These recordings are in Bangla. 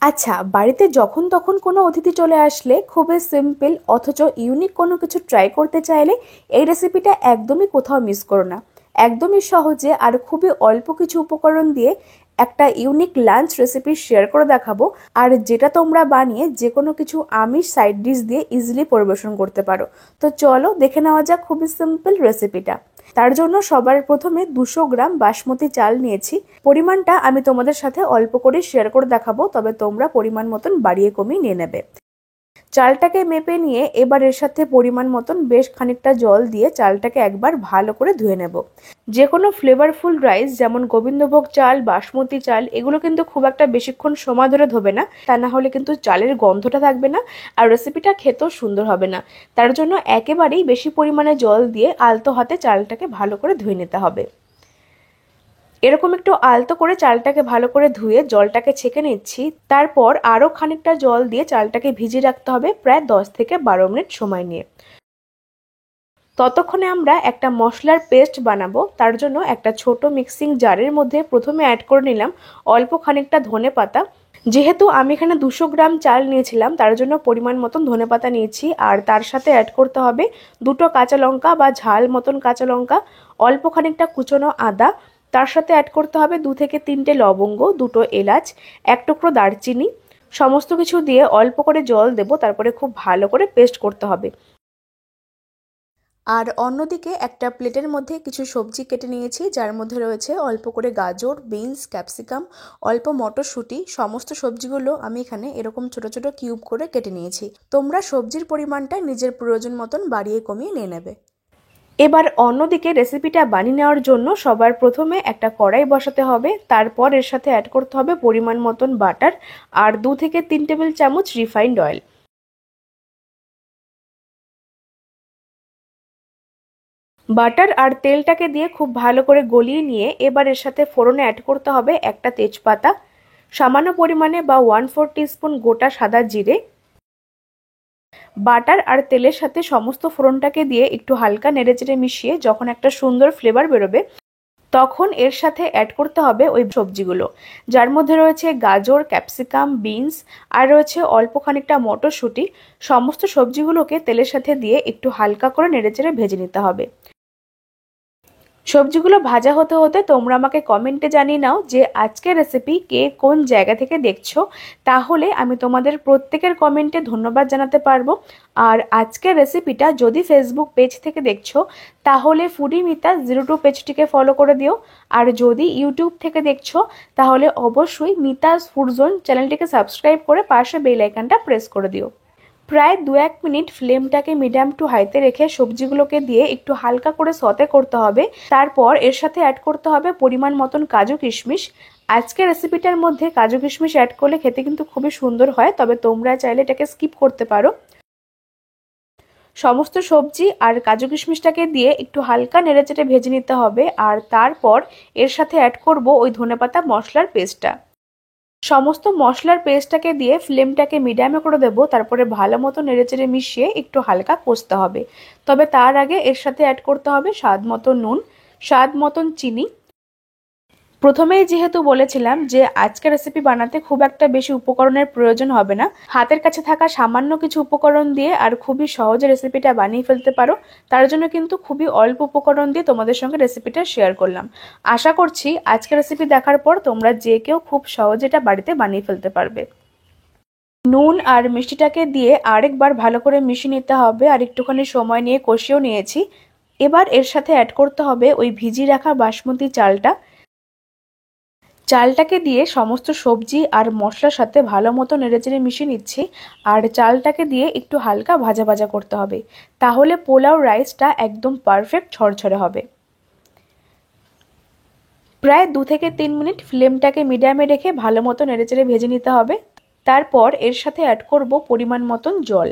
আচ্ছা, বাড়িতে যখন তখন কোনো অতিথি চলে আসলে খুবই সিম্পল অথচ ইউনিক কোনো কিছু ট্রাই করতে চাইলে এই রেসিপিটা একদমই কোথাও মিস করো না। একদমই সহজে আর খুবই অল্প কিছু উপকরণ দিয়ে একটা ইউনিক লাঞ্চ রেসিপি শেয়ার করে দেখাবো, আর যেটা তোমরা বানিয়ে যে কোনো কিছু আমিষ সাইড ডিশ দিয়ে ইজিলি পরিবেশন করতে পারো। তো চলো দেখে নেওয়া যাক খুবই সিম্পল রেসিপিটা। তার জন্য সবার প্রথমে 200 গ্রাম বাসমতি চাল নিয়েছি। পরিমাণটা আমি তোমাদের সাথে অল্প করে শেয়ার করে দেখাবো, তবে তোমরা পরিমাণ মতন বাড়িয়ে কমিয়ে নিয়ে নেবে। চালটাকে মেপে নিয়ে এবার এর সাথে পরিমাণ মতন বেশ খানিকটা জল দিয়ে চালটাকে একবার ভালো করে ধুয়ে নেব। যে কোনো ফ্লেভারফুল রাইস যেমন গোবিন্দভোগ চাল, বাসমতি চাল, এগুলো কিন্তু খুব একটা বেশিক্ষণ সময় ধরে ধোবে না, তা না হলে কিন্তু চালের গন্ধটা থাকবে না আর রেসিপিটা খেতেও সুন্দর হবে না। তার জন্য একেবারেই বেশি পরিমাণে জল দিয়ে আলতো হাতে চালটাকে ভালো করে ধুয়ে নিতে হবে। এরকম একটু আলতো করে চালটাকে ভালো করে ধুয়ে জলটাকে ছেঁকে নিচ্ছি। তারপর আরও খানিকটা জল দিয়ে চালটাকে ভিজিয়ে রাখতে হবে প্রায় 10 থেকে 12 মিনিট সময় নিয়ে। ততক্ষণে আমরা একটা মশলার পেস্ট বানাবো। তার জন্য একটা ছোট মিক্সিং জারের মধ্যে প্রথমে অ্যাড করে নিলাম অল্প খানিকটা ধনেপাতা। যেহেতু আমি এখানে 200 গ্রাম চাল নিয়েছিলাম তার জন্য পরিমাণ মতন ধনেপাতা নিয়েছি, আর তার সাথে অ্যাড করতে হবে দুটো কাঁচা লঙ্কা বা ঝাল মতন কাঁচা লঙ্কা, অল্প খানিকটা কুচনো আদা, তার সাথে অ্যাড করতে হবে 2 থেকে 3টে লবঙ্গ, দুটো এলাচ, এক টুকরো দারচিনি। সমস্ত কিছু দিয়ে অল্প করে জল দেব, তারপরে খুব ভালো করে পেস্ট করতে হবে। আর অন্যদিকে একটা প্লেটের মধ্যে কিছু সবজি কেটে নিয়েছি, যার মধ্যে রয়েছে অল্প করে গাজর, বিনস, ক্যাপসিকাম, অল্প মটরশুঁটি। সমস্ত সবজিগুলো আমি এখানে এরকম ছোট ছোট কিউব করে কেটে নিয়েছি। তোমরা সবজির পরিমাণটা নিজের প্রয়োজন মতন বাড়িয়ে কমিয়ে নিয়ে নেবে। এবার অন্যদিকে রেসিপিটা বানিয়ে নেওয়ার জন্য সবার প্রথমে একটা কড়াই বসাতে হবে। তারপর এর সাথে অ্যাড করতে হবে পরিমাণ মতন বাটার আর 2 থেকে 3 টেবিল চামচ রিফাইন্ড অয়েল। বাটার আর তেলটাকে দিয়ে খুব ভালো করে গলিয়ে নিয়ে এবার এর সাথে ফোড়নে অ্যাড করতে হবে একটা তেজপাতা, সামান্য পরিমাণে বা 1/4 টিস্পুন গোটা সাদা জিরে। বাটার আর তেলের সাথে সমস্ত ফোড়নটাকে দিয়ে একটু হালকা নেড়েচেড়ে মিশিয়ে যখন একটা সুন্দর ফ্লেভার বেরোবে তখন এর সাথে অ্যাড করতে হবে ওই সবজিগুলো, যার মধ্যে রয়েছে গাজর, ক্যাপসিকাম, বিনস আর রয়েছে অল্প খানিকটা মটরশুঁটি। সমস্ত সবজিগুলোকে তেলের সাথে দিয়ে একটু হালকা করে নেড়েচেড়ে ভেজে নিতে হবে। সবজিগুলো ভাজা হতে হতে তোমরা আমাকে কমেন্টে জানিয়ে নাও যে আজকের রেসিপি কে কোন জায়গা থেকে দেখছো, তাহলে আমি তোমাদের প্রত্যেকের কমেন্টে ধন্যবাদ জানাতে পারবো। আর আজকের রেসিপিটা যদি ফেসবুক পেজ থেকে দেখছো তাহলে ফুডি মিতা 02 পেজটিকে ফলো করে দিও, আর যদি ইউটিউব থেকে দেখছো তাহলে অবশ্যই মিতাস ফুড জোন চ্যানেলটিকে সাবস্ক্রাইব করে পাশে বেল আইকনটা প্রেস করে দিও। প্রায় 2-1 মিনিট ফ্লেমটাকে মিডিয়াম টু হাইতে রেখে সবজিগুলোকে দিয়ে একটু হালকা করে সতে করতে হবে। তারপর এর সাথে অ্যাড করতে হবে পরিমাণ মতন কাজু কিশমিশ। আজকে রেসিপিটার মধ্যে কাজু কিশমিশ অ্যাড করলে খেতে কিন্তু খুবই সুন্দর হয়, তবে তোমরা চাইলে এটাকে স্কিপ করতে পারো। সমস্ত সবজি আর কাজু কিশমিশটাকে দিয়ে একটু হালকা নেড়েচেড়ে ভেজে নিতে হবে, আর তারপর এর সাথে অ্যাড করব ওই ধনেপাতা মশলার পেস্টটা। সমস্ত মশলার পেস্টটাকে দিয়ে ফ্লেমটাকে মিডিয়ামে করে দেবো, তারপরে ভালো মতো নেড়েচেড়ে মিশিয়ে একটু হালকা কষতে হবে। তবে তার আগে এর সাথে অ্যাড করতে হবে স্বাদ মতো নুন, স্বাদ মতন চিনি। প্রথমেই যেহেতু বলেছিলাম যে আজকের রেসিপি বানাতে খুব একটা বেশি উপকরণের প্রয়োজন হবে না, হাতের কাছে থাকা সামান্য কিছু উপকরণ দিয়ে আর খুবই সহজে রেসিপিটা বানিয়ে ফেলতে পারো। তার জন্য কিন্তু খুবই অল্প উপকরণ দিয়ে তোমাদের সঙ্গে রেসিপিটা শেয়ার করলাম। আশা করছি আজকের রেসিপি দেখার পর তোমরা যে কেউ খুব সহজে এটা বাড়িতে বানিয়ে ফেলতে পারবে। নুন আর মিষ্টিটাকে দিয়ে আরেকবার ভালো করে মিশিয়ে নিতে হবে, আর একটুখানি সময় নিয়ে কষিয়েও নিয়েছি। এবার এর সাথে অ্যাড করতে হবে ওই ভিজিয়ে রাখা বাসমতি চালটা। চালটাকে দিয়ে সমস্ত সবজি আর মশলার সাথে ভালো মতো নেড়েচেড়ে মিশিয়ে নিচ্ছি, আর চালটাকে দিয়ে একটু হালকা ভাজা ভাজা করতে হবে, তাহলে পোলাও রাইসটা একদম পারফেক্ট ঝরঝরে হবে। প্রায় 2 থেকে 3 মিনিট ফ্লেমটাকে মিডিয়ামে রেখে ভালো মতো নেড়েচেড়ে ভেজে নিতে হবে। তারপর এর সাথে অ্যাড করব পরিমাণ মতন জল।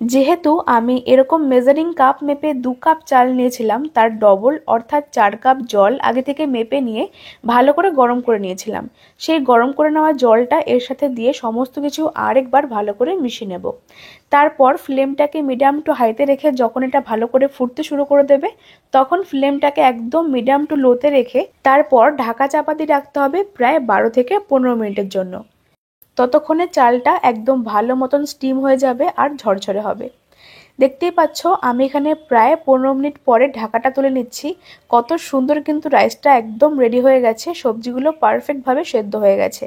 যেহেতু আমি এরকম মেজারিং কাপ মেপে 2 কাপ চাল নিয়েছিলাম, তার ডবল অর্থাৎ 4 কাপ জল আগে থেকে মেপে নিয়ে ভালো করে গরম করে নিয়েছিলাম। সেই গরম করে নেওয়া জলটা এর সাথে দিয়ে সমস্ত কিছু আরেকবার ভালো করে মিশিয়ে নেব। তারপর ফ্লেমটাকে মিডিয়াম টু হাইতে রেখে যখন এটা ভালো করে ফুটতে শুরু করে দেবে তখন ফ্লেমটাকে একদম মিডিয়াম টু লোতে রেখে তারপর ঢাকা চাপা দিয়ে রাখতে হবে প্রায় 12 থেকে 15 মিনিটের জন্য। ততক্ষণে চালটা একদম ভালো মতন স্টিম হয়ে যাবে আর ঝরঝরে হবে। দেখতেই পাচ্ছ আমি এখানে প্রায় 15 মিনিট পরে ঢাকাটা তুলে নিচ্ছি। কত সুন্দর কিন্তু রাইসটা একদম রেডি হয়ে গেছে, সবজিগুলো পারফেক্টভাবে সেদ্ধ হয়ে গেছে।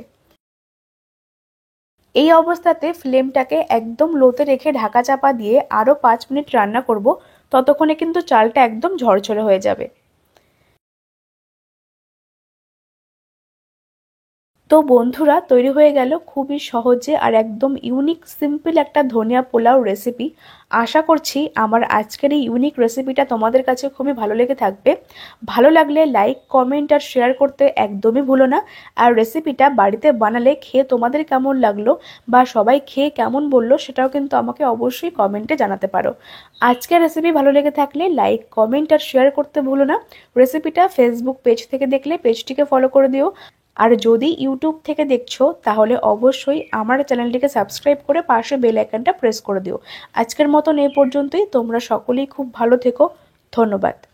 এই অবস্থাতে ফ্লেমটাকে একদম লোতে রেখে ঢাকা চাপা দিয়ে আরও 5 মিনিট রান্না করব। ততক্ষণে কিন্তু চালটা একদম ঝরঝরে হয়ে যাবে। তো বন্ধুরা, তৈরি হয়ে গেল খুবই সহজে আর একদম ইউনিক সিম্পল একটা ধনিয়া পোলাও রেসিপি। আশা করছি আমার আজকের এই ইউনিক রেসিপিটা তোমাদের কাছে খুবই ভালো লেগে থাকবে। ভালো লাগলে লাইক, কমেন্ট আর শেয়ার করতে একদমই ভুলো না। আর রেসিপিটা বাড়িতে বানালে খেয়ে তোমাদের কেমন লাগলো বা সবাই খেয়ে কেমন বললো সেটাও কিন্তু আমাকে অবশ্যই কমেন্টে জানাতে পারো। আজকের রেসিপি ভালো লেগে থাকলে লাইক, কমেন্ট আর শেয়ার করতে ভুলো না। রেসিপিটা ফেসবুক পেজ থেকে দেখলে পেজটিকে ফলো করে দিও। আর যদি ইউটিউব থেকে দেখছো তাহলে অবশ্যই আমার চ্যানেলটিকে সাবস্ক্রাইব করে পাশে বেল আইকনটা প্রেস করে দিও। আজকের মতন এই পর্যন্তই। তোমরা সকলেই খুব ভালো থেকো। ধন্যবাদ।